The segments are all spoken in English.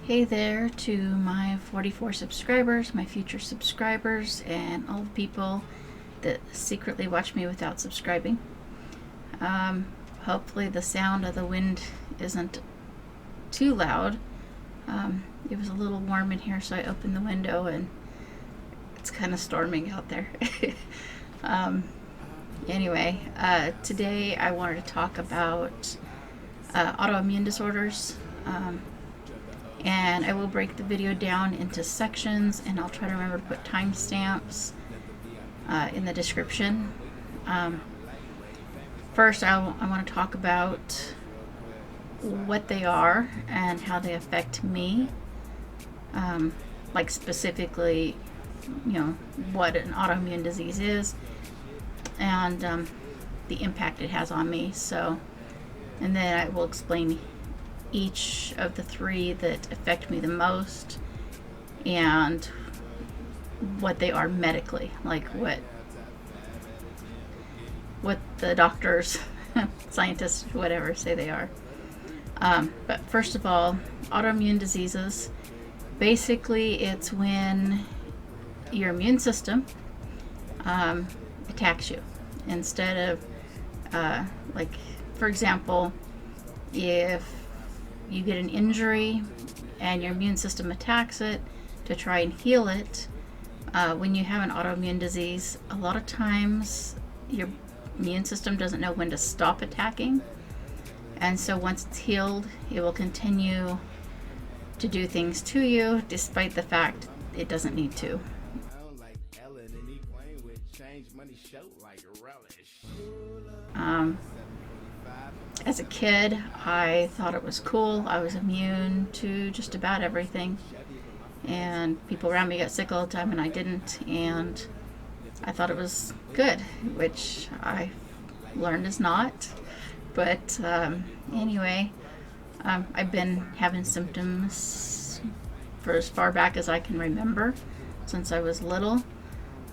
Hey there to my 44 subscribers, my future subscribers, and all the people that secretly watch me without subscribing. Hopefully the sound of the wind isn't too loud. It was a little warm in here, so I opened the window and it's kind of storming out there. Anyway, today I wanted to talk about autoimmune disorders. And I will break the video down into sections, and I'll try to remember to put timestamps in the description. First, I want to talk about what they are and how they affect me. Like specifically, what an autoimmune disease is and the impact it has on me. And then I will explain each of the three that affect me the most and what they are medically, like what the doctors, scientists, whatever, say they are. But first of all, autoimmune diseases, basically it's when your immune system attacks you instead of like, for example, if you get an injury and your immune system attacks it to try and heal it. When you have an autoimmune disease, a lot of times your immune system doesn't know when to stop attacking. And so once it's healed, it will continue to do things to you despite the fact it doesn't need to. As a kid, I thought it was cool. I was immune to just about everything. And people around me got sick all the time and I didn't. And I thought it was good, which I learned is not. But anyway, I've been having symptoms for as far back as I can remember, since I was little.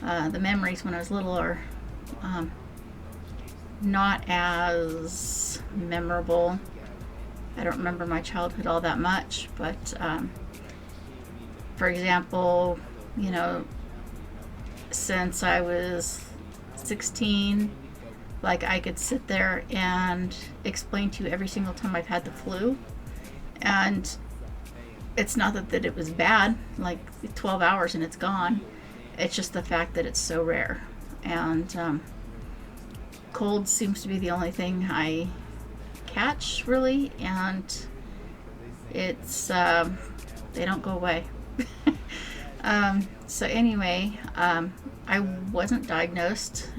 The memories when I was little are not as memorable. I don't remember my childhood all that much, but for example, since I was 16, like I could sit there and explain to you every single time I've had the flu, and it's not that it was bad, like 12 hours and it's gone. It's just the fact that it's so rare. And cold seems to be the only thing I catch, really, and it's they don't go away. So anyway, I wasn't diagnosed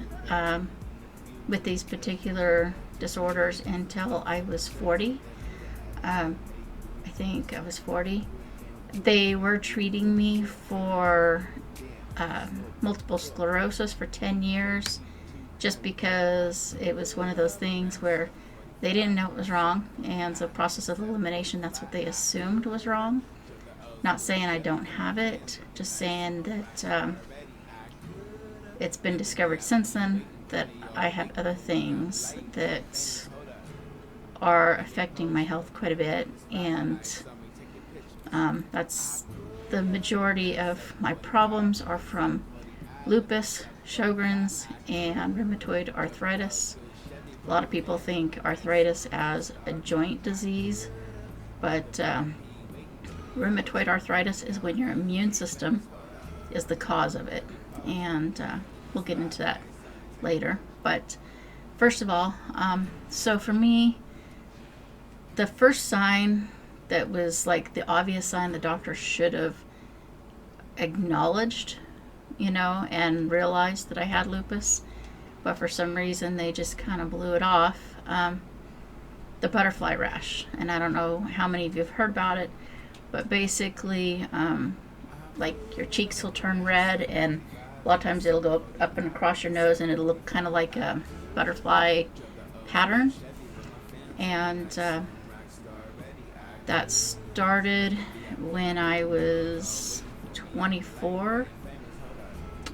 with these particular disorders until I was 40. I think I was 40. They were treating me for multiple sclerosis for 10 years. Just because it was one of those things where they didn't know it was wrong, and the process of elimination, that's what they assumed was wrong. Not saying I don't have it, just saying that it's been discovered since then that I have other things that are affecting my health quite a bit, and that's the majority of my problems are from lupus, Sjogren's, and rheumatoid arthritis. A lot of people think arthritis as a joint disease, but rheumatoid arthritis is when your immune system is the cause of it, and we'll get into that later. But first of all, so for me, the first sign that was like the obvious sign the doctor should have acknowledged, and realized that I had lupus, but for some reason they just kind of blew it off. The butterfly rash, and I don't know how many of you have heard about it, but basically, like your cheeks will turn red, and a lot of times it'll go up and across your nose, and it'll look kind of like a butterfly pattern. And that started when I was 24.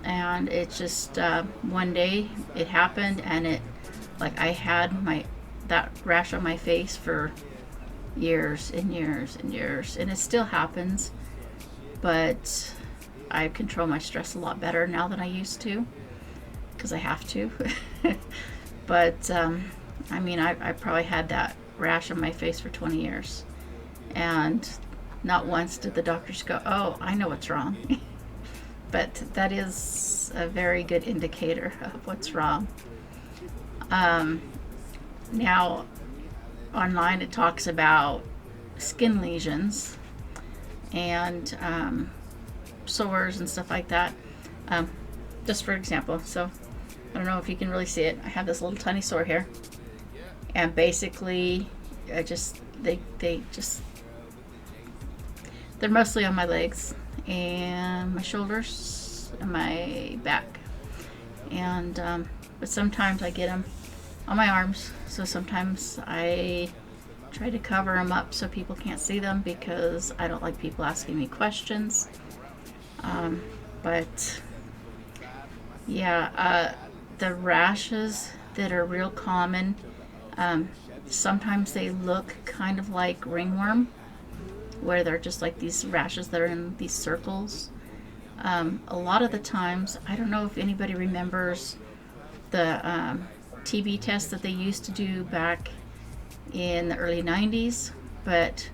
And it's just one day it happened, and I had that rash on my face for years and years and years, and it still happens, but I control my stress a lot better now than I used to, because I have to. But I mean, I probably had that rash on my face for 20 years, and not once did the doctors go, oh, I know what's wrong. But that is a very good indicator of what's wrong. Now, online it talks about skin lesions and sores and stuff like that. Just for example, so I don't know if you can really see it. I have this little tiny sore here, and basically, they're mostly on my legs and my shoulders and my back, and but sometimes I get them on my arms. So sometimes I try to cover them up so people can't see them, because I don't like people asking me questions. But yeah, the rashes that are real common, sometimes they look kind of like ringworm, where they're just like these rashes that are in these circles. A lot of the times, I don't know if anybody remembers the TB test that they used to do back in the early 90s, but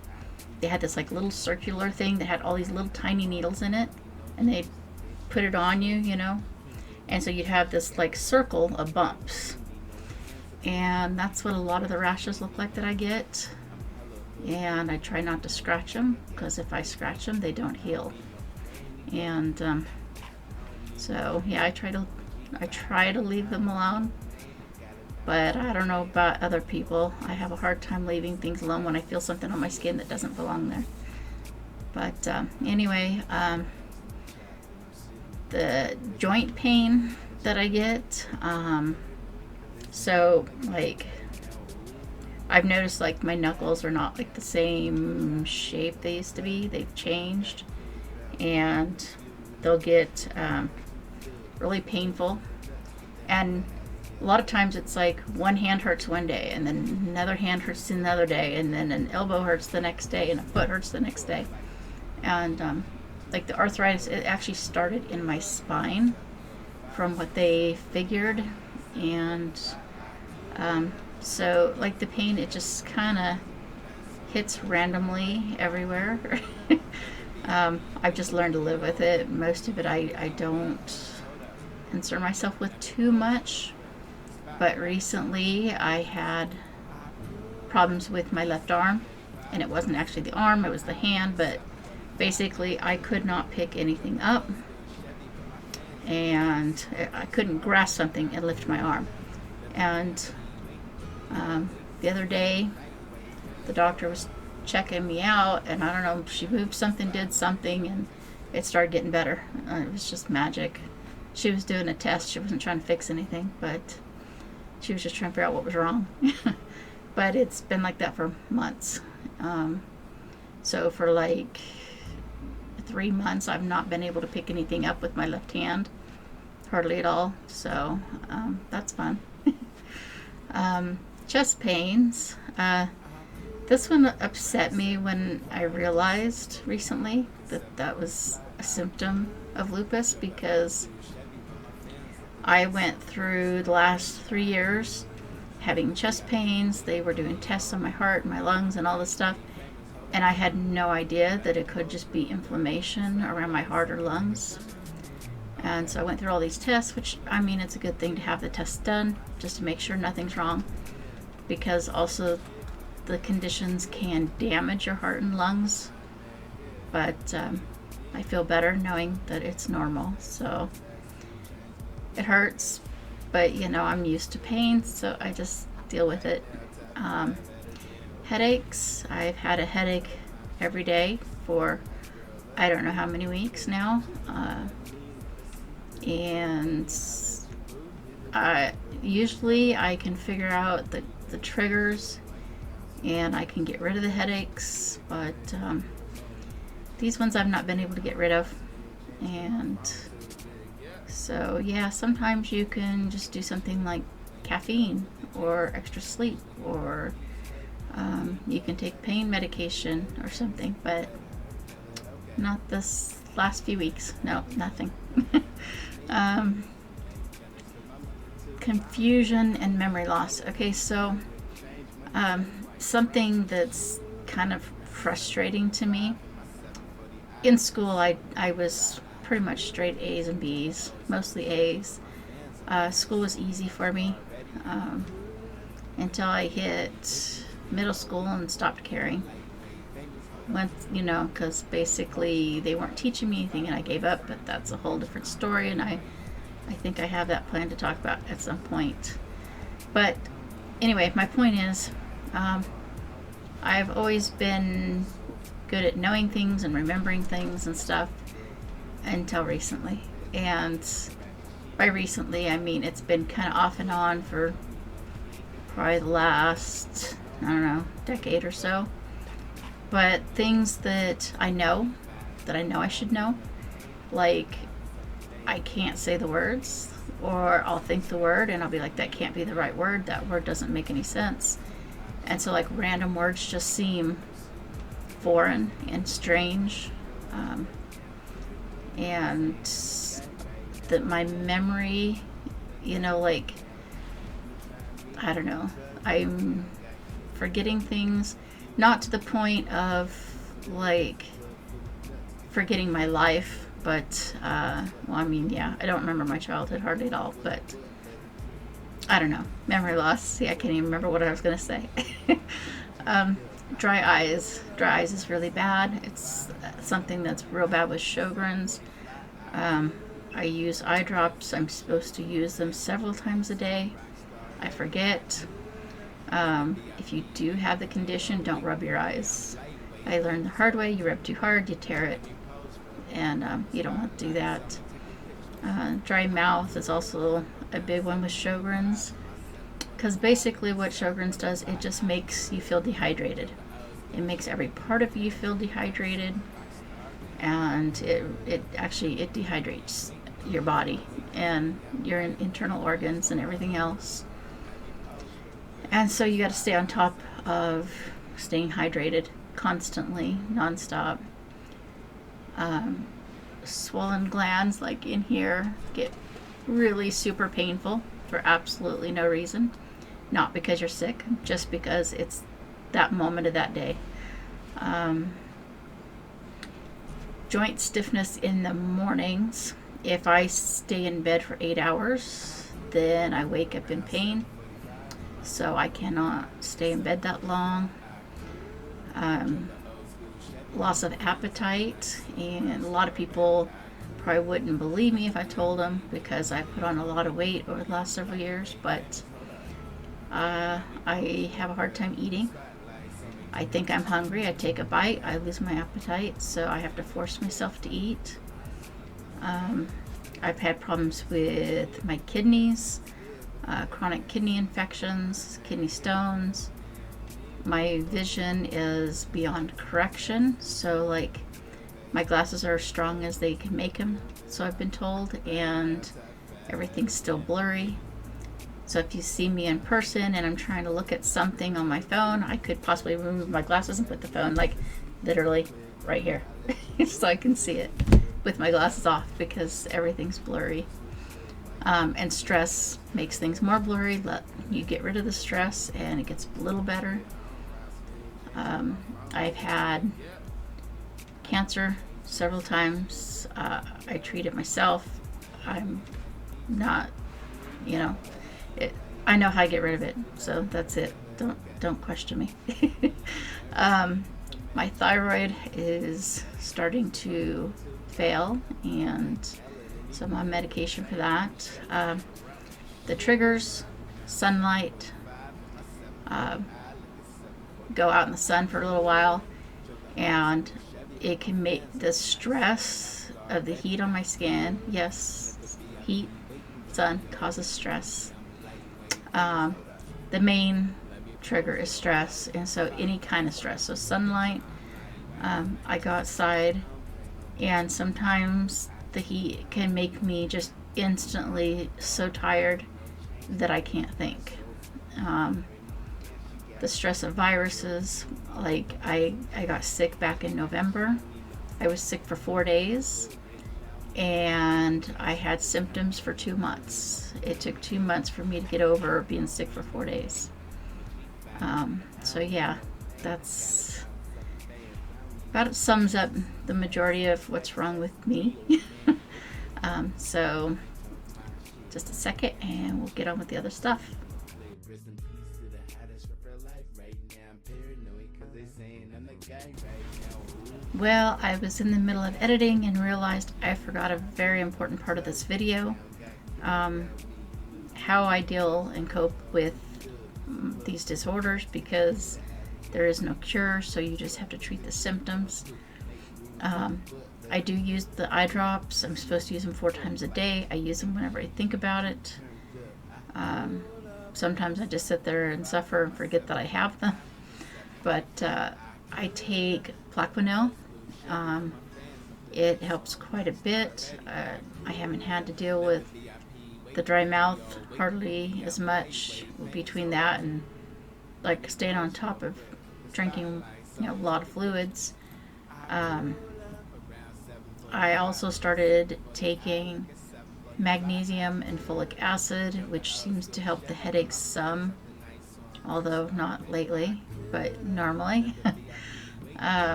they had this like little circular thing that had all these little tiny needles in it, and they put it on you, you know, and so you'd have this like circle of bumps, and that's what a lot of the rashes look like that I get. And I try not to scratch them, because if I scratch them, they don't heal. And so yeah, I try to leave them alone, but I don't know about other people. I have a hard time leaving things alone when I feel something on my skin that doesn't belong there. But anyway, the joint pain that I get, so like I've noticed like my knuckles are not like the same shape they used to be. They've changed, and they'll get really painful. And a lot of times it's like one hand hurts one day, and then another hand hurts another day, and then an elbow hurts the next day, and a foot hurts the next day. And like the arthritis, it actually started in my spine from what they figured. And so like the pain, it just kind of hits randomly everywhere. I've just learned to live with it. Most of it I don't concern myself with too much, but recently I had problems with my left arm, and it wasn't actually the arm, it was the hand, but basically I could not pick anything up, and I couldn't grasp something and lift my arm. And the other day the doctor was checking me out, and I don't know, she moved something, did something, and it started getting better. It was just magic. She was doing a test. She wasn't trying to fix anything, but she was just trying to figure out what was wrong. But it's been like that for months. So for like 3 months I've not been able to pick anything up with my left hand, hardly at all. So that's fun. Chest pains. This one upset me when I realized recently that that was a symptom of lupus, because I went through the last 3 years having chest pains. They were doing tests on my heart and my lungs and all this stuff, and I had no idea that it could just be inflammation around my heart or lungs. And so I went through all these tests, which, I mean, it's a good thing to have the tests done just to make sure nothing's wrong, because also the conditions can damage your heart and lungs. But I feel better knowing that it's normal. So it hurts, but you know, I'm used to pain, so I just deal with it. Headaches. I've had a headache every day for I don't know how many weeks now. And usually I can figure out the triggers, and I can get rid of the headaches, but these ones I've not been able to get rid of. And so yeah, sometimes you can just do something like caffeine or extra sleep or You can take pain medication or something, but not this last few weeks. No, nothing. Confusion and memory loss. Okay, so something that's kind of frustrating to me. In school, I was pretty much straight A's and B's, mostly A's. School was easy for me until I hit middle school and stopped caring. Once, because basically they weren't teaching me anything and I gave up, but that's a whole different story, and I think I have that plan to talk about at some point. But anyway, my point is, I've always been good at knowing things and remembering things and stuff until recently. And by recently, I mean it's been kind of off and on for probably the last, I don't know, decade or so. But things that I know I should know, like I can't say the words, or I'll think the word and I'll be like, that can't be the right word, that word doesn't make any sense. And so like random words just seem foreign and strange, and that my memory, like, I don't know, I'm forgetting things, not to the point of like forgetting my life, but I don't remember my childhood hardly at all, but I don't know, memory loss. See, I can't even remember what I was going to say. Dry eyes is really bad. It's something that's real bad with Sjogren's. I use eye drops. I'm supposed to use them several times a day. I forget. If you do have the condition, don't rub your eyes. I learned the hard way. You rub too hard, you tear it, and you don't want to do that. Dry mouth is also a big one with Sjogren's, because basically what Sjogren's does, it just makes you feel dehydrated. It makes every part of you feel dehydrated, and it dehydrates your body and your internal organs and everything else. And so you got to stay on top of staying hydrated constantly, nonstop. Swollen glands, like in here, get really super painful for absolutely no reason. Not because you're sick, just because it's that moment of that day. Joint stiffness in the mornings. If I stay in bed for 8 hours, then I wake up in pain. So I cannot stay in bed that long. Loss of appetite, and a lot of people probably wouldn't believe me if I told them, because I put on a lot of weight over the last several years, but I have a hard time eating. I think I'm hungry, I take a bite, I lose my appetite, so I have to force myself to eat. I've had problems with my kidneys, chronic kidney infections, kidney stones. My vision is beyond correction, so like my glasses are as strong as they can make them, so I've been told, and everything's still blurry. So if you see me in person and I'm trying to look at something on my phone, I could possibly remove my glasses and put the phone like literally right here so I can see it with my glasses off, because everything's blurry. And stress makes things more blurry. Let you get rid of the stress and it gets a little better. I've had cancer several times. I treat it myself. I'm not, I know how to get rid of it, so that's it. Don't question me. My thyroid is starting to fail, and so I'm on medication for that. The triggers: sunlight, go out in the sun for a little while, and it can make the stress of the heat on my skin. Yes, heat, sun causes stress. The main trigger is stress, and so any kind of stress. So sunlight, I go outside, and sometimes the heat can make me just instantly so tired that I can't think. the stress of viruses. Like I got sick back in November. I was sick for 4 days, and I had symptoms for 2 months. It took 2 months for me to get over being sick for 4 days. So yeah, that's about sums up the majority of what's wrong with me. So just a second and we'll get on with the other stuff. Well, I was in the middle of editing and realized I forgot a very important part of this video. How I deal and cope with these disorders, because there is no cure, so you just have to treat the symptoms. I do use the eye drops. I'm supposed to use them 4 times a day. I use them whenever I think about it. Sometimes I just sit there and suffer and forget that I have them. But I take Plaquenil. It helps quite a bit. I haven't had to deal with the dry mouth hardly as much between that and like staying on top of drinking, a lot of fluids. I also started taking magnesium and folic acid, which seems to help the headaches some, although not lately, but normally.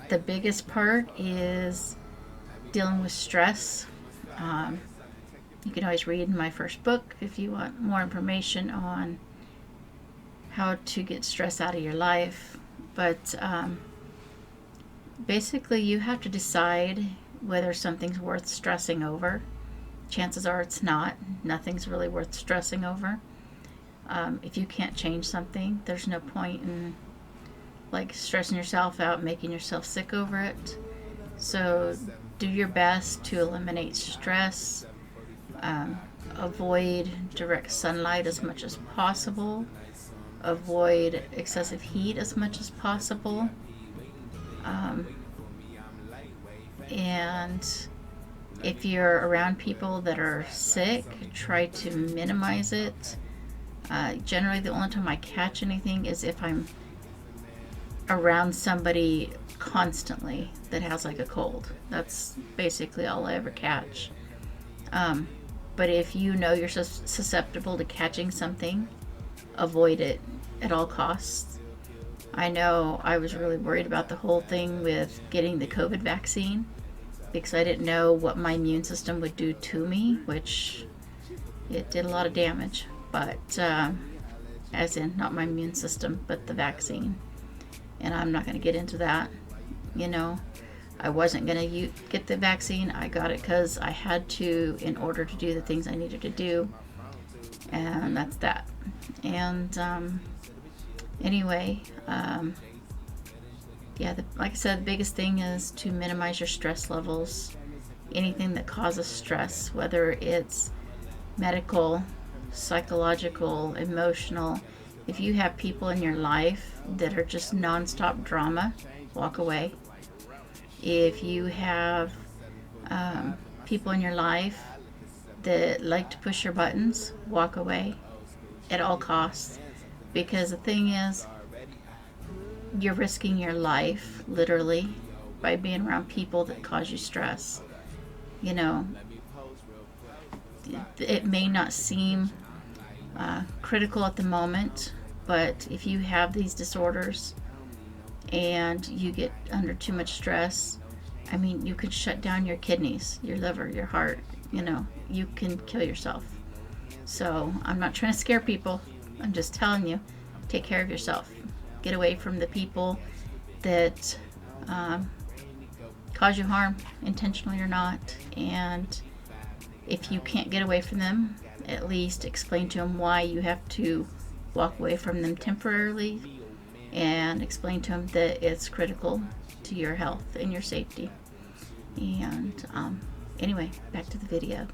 The biggest part is dealing with stress. You can always read my first book if you want more information on how to get stress out of your life. But basically you have to decide whether something's worth stressing over. Chances are it's not. Nothing's really worth stressing over. If you can't change something, there's no point in stressing yourself out, making yourself sick over it. So do your best to eliminate stress. Avoid direct sunlight as much as possible. Avoid excessive heat as much as possible. And if you're around people that are sick, try to minimize it. Generally, the only time I catch anything is if I'm around somebody constantly that has a cold. That's basically all I ever catch. But if you know you're susceptible to catching something, avoid it at all costs. I know I was really worried about the whole thing with getting the COVID vaccine because I didn't know what my immune system would do to me, which it did a lot of damage. But as in not my immune system, but the vaccine. And I'm not going to get into that. I wasn't going to get the vaccine. I got it because I had to in order to do the things I needed to do. And that's that. And anyway, like I said, the biggest thing is to minimize your stress levels. Anything that causes stress, whether it's medical, psychological, emotional. If you have people in your life that are just nonstop drama, walk away. If you have people in your life that like to push your buttons, walk away at all costs. Because the thing is, you're risking your life, literally, by being around people that cause you stress. It may not seem critical at the moment, but if you have these disorders and you get under too much stress, you could shut down your kidneys, your liver, your heart. You can kill yourself. So I'm not trying to scare people. I'm just telling you, take care of yourself. Get away from the people that cause you harm, intentionally or not. And if you can't get away from them, at least explain to them why you have to walk away from them temporarily, and explain to them that it's critical to your health and your safety. And anyway, back to the video.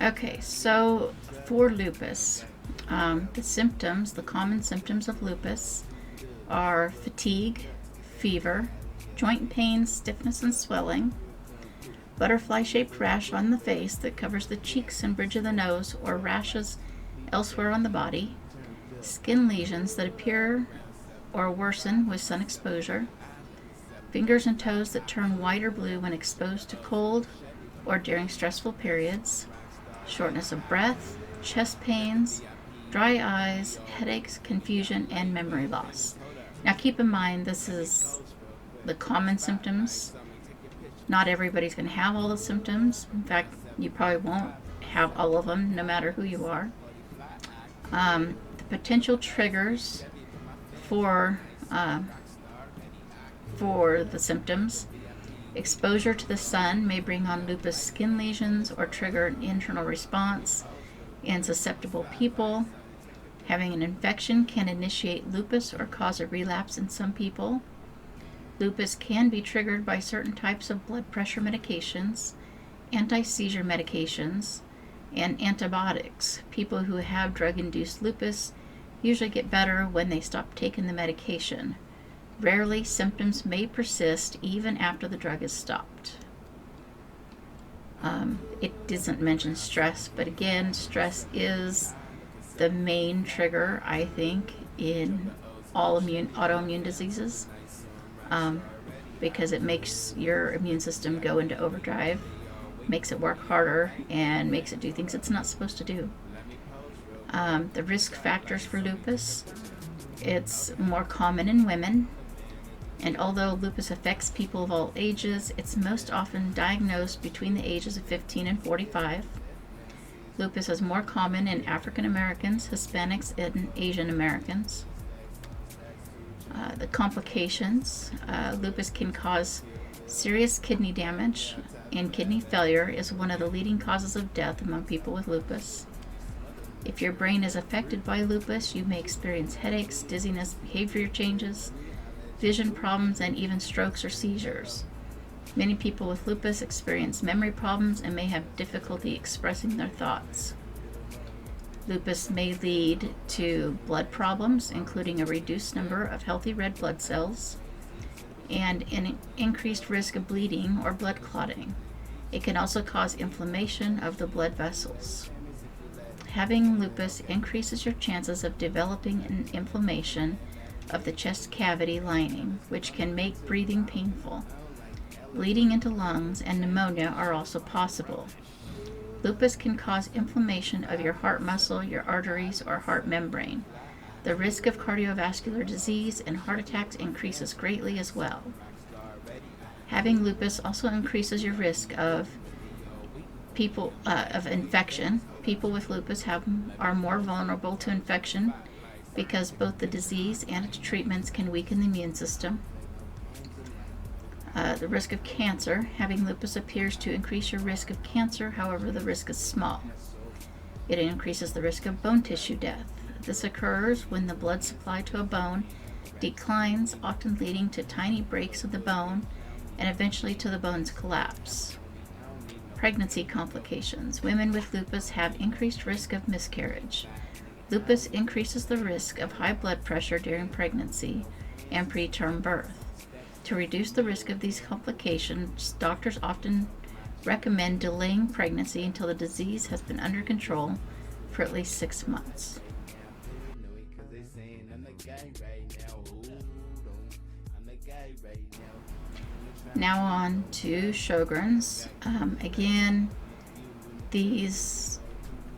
Okay, so for lupus, the common symptoms of lupus are fatigue, fever, joint pain, stiffness and swelling, butterfly-shaped rash on the face that covers the cheeks and bridge of the nose, or rashes elsewhere on the body, skin lesions that appear or worsen with sun exposure, fingers and toes that turn white or blue when exposed to cold or during stressful periods, shortness of breath, chest pains, dry eyes, headaches, confusion, and memory loss. Now keep in mind, this is the common symptoms. Not everybody's going to have all the symptoms. In fact, you probably won't have all of them, no matter who you are. The potential triggers for the symptoms: exposure to the sun may bring on lupus skin lesions or trigger an internal response in susceptible people. Having an infection can initiate lupus or cause a relapse in some people. Lupus can be triggered by certain types of blood pressure medications, anti-seizure medications, and antibiotics. People who have drug-induced lupus usually get better when they stop taking the medication. Rarely, symptoms may persist even after the drug is stopped. It doesn't mention stress, but again, stress is the main trigger, I think, in all autoimmune diseases, because it makes your immune system go into overdrive, makes it work harder, and makes it do things it's not supposed to do. The risk factors for lupus: it's more common in women, and although lupus affects people of all ages, it's most often diagnosed between the ages of 15 and 45. Lupus is more common in African Americans, Hispanics, and Asian Americans. The complications: lupus can cause serious kidney damage, and kidney failure is one of the leading causes of death among people with lupus. If your brain is affected by lupus, you may experience headaches, dizziness, behavior changes, vision problems, and even strokes or seizures. Many people with lupus experience memory problems and may have difficulty expressing their thoughts. Lupus may lead to blood problems, including a reduced number of healthy red blood cells and an increased risk of bleeding or blood clotting. It can also cause inflammation of the blood vessels. Having lupus increases your chances of developing an inflammation of the chest cavity lining, which can make breathing painful. Bleeding into lungs and pneumonia are also possible. Lupus can cause inflammation of your heart muscle, your arteries, or heart membrane. The risk of cardiovascular disease and heart attacks increases greatly as well. Having lupus also increases your risk of infection. People with lupus are more vulnerable to infection because both the disease and its treatments can weaken the immune system. The risk of cancer. Having lupus appears to increase your risk of cancer, however, the risk is small. It increases the risk of bone tissue death. This occurs when the blood supply to a bone declines, often leading to tiny breaks of the bone and eventually to the bone's collapse. Pregnancy complications. Women with lupus have increased risk of miscarriage. Lupus increases the risk of high blood pressure during pregnancy and preterm birth. To reduce the risk of these complications, doctors often recommend delaying pregnancy until the disease has been under control for at least 6 months. Now on to Sjogren's. Again, these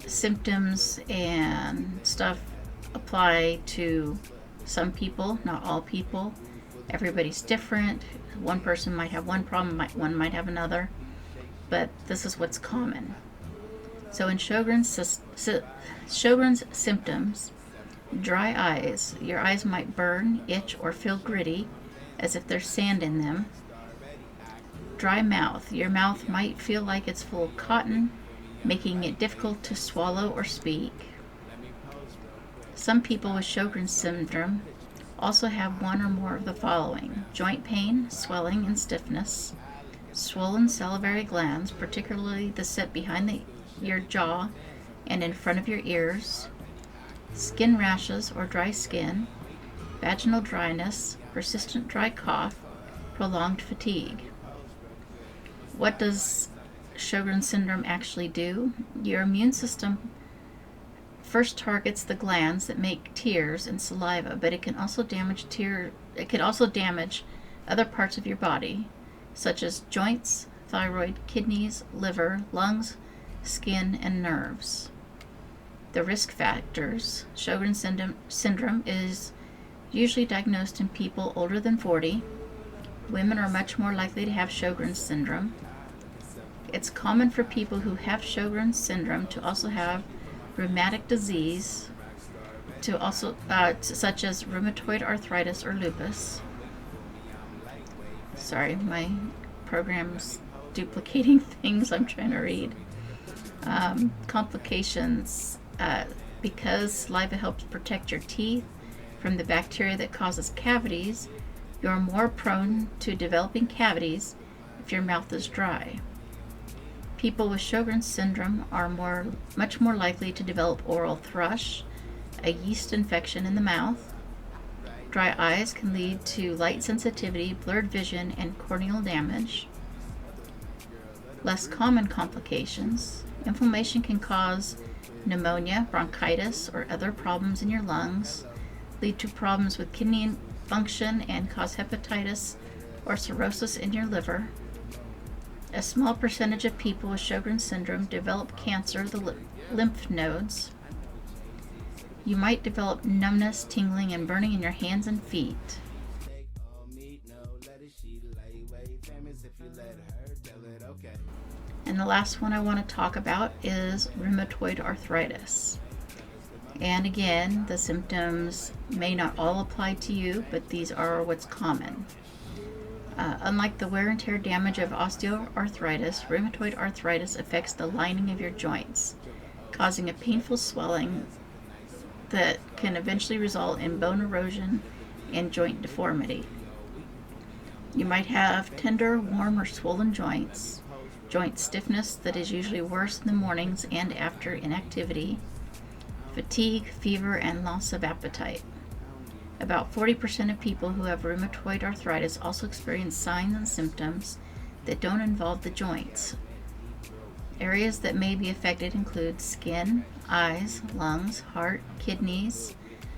symptoms and stuff apply to some people, not all people. Everybody's different. One person might have one problem, one might have another, but this is what's common. So in Sjogren's symptoms: dry eyes. Your eyes might burn, itch, or feel gritty, as if there's sand in them. Dry mouth. Your mouth might feel like it's full of cotton, making it difficult to swallow or speak. Some people with Sjogren's syndrome also have one or more of the following: joint pain, swelling, and stiffness, swollen salivary glands, particularly the set behind your jaw and in front of your ears, skin rashes or dry skin, vaginal dryness, persistent dry cough, prolonged fatigue. What does Sjogren syndrome actually do? Your immune system first targets the glands that make tears and saliva, but it can also damage other parts of your body, such as joints, thyroid, kidneys, liver, lungs, skin, and nerves. The risk factors. Sjogren syndrome is usually diagnosed in people older than 40. Women are much more likely to have Sjogren syndrome. It's common for people who have Sjogren syndrome to also have rheumatic disease, such as rheumatoid arthritis or lupus. Sorry, my program's duplicating things I'm trying to read. Complications. Because saliva helps protect your teeth from the bacteria that causes cavities, you're more prone to developing cavities if your mouth is dry. People with Sjogren syndrome are much more likely to develop oral thrush, a yeast infection in the mouth. Dry eyes can lead to light sensitivity, blurred vision, and corneal damage. Less common complications. Inflammation can cause pneumonia, bronchitis, or other problems in your lungs, lead to problems with kidney function, and cause hepatitis or cirrhosis in your liver. A small percentage of people with Sjogren syndrome develop cancer of the lymph nodes. You might develop numbness, tingling, and burning in your hands and feet. And the last one I want to talk about is rheumatoid arthritis. And again, the symptoms may not all apply to you, but these are what's common. Unlike the wear and tear damage of osteoarthritis, rheumatoid arthritis affects the lining of your joints, causing a painful swelling that can eventually result in bone erosion and joint deformity. You might have tender, warm, or swollen joints, joint stiffness that is usually worse in the mornings and after inactivity, fatigue, fever, and loss of appetite. About 40% of people who have rheumatoid arthritis also experience signs and symptoms that don't involve the joints. Areas that may be affected include skin, eyes, lungs, heart, kidneys,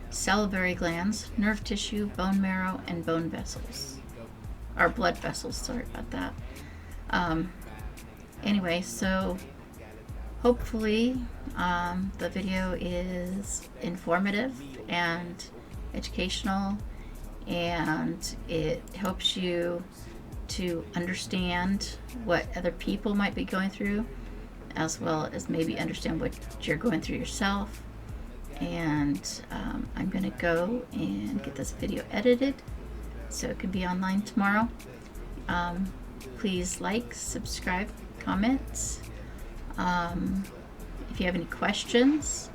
salivary glands, nerve tissue, bone marrow, and bone vessels. Or blood vessels, sorry about that. Anyway, so hopefully the video is informative and educational, and it helps you to understand what other people might be going through, as well as maybe understand what you're going through yourself. And I'm going to go and get this video edited so it can be online tomorrow. Please like, subscribe, comment. If you have any questions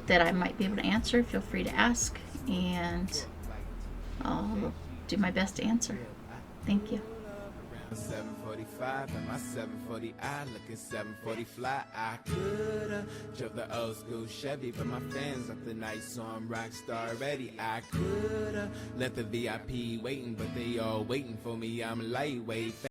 that I might be able to answer, feel free to ask, and I'll do my best to answer. Thank you. 745 and my 740 I looking 740 fly. I coulda drove the old school Chevy, but my fans up the night, so I'm rock star ready. I coulda let the VIP waiting, but they all waiting for me. I'm lightweight.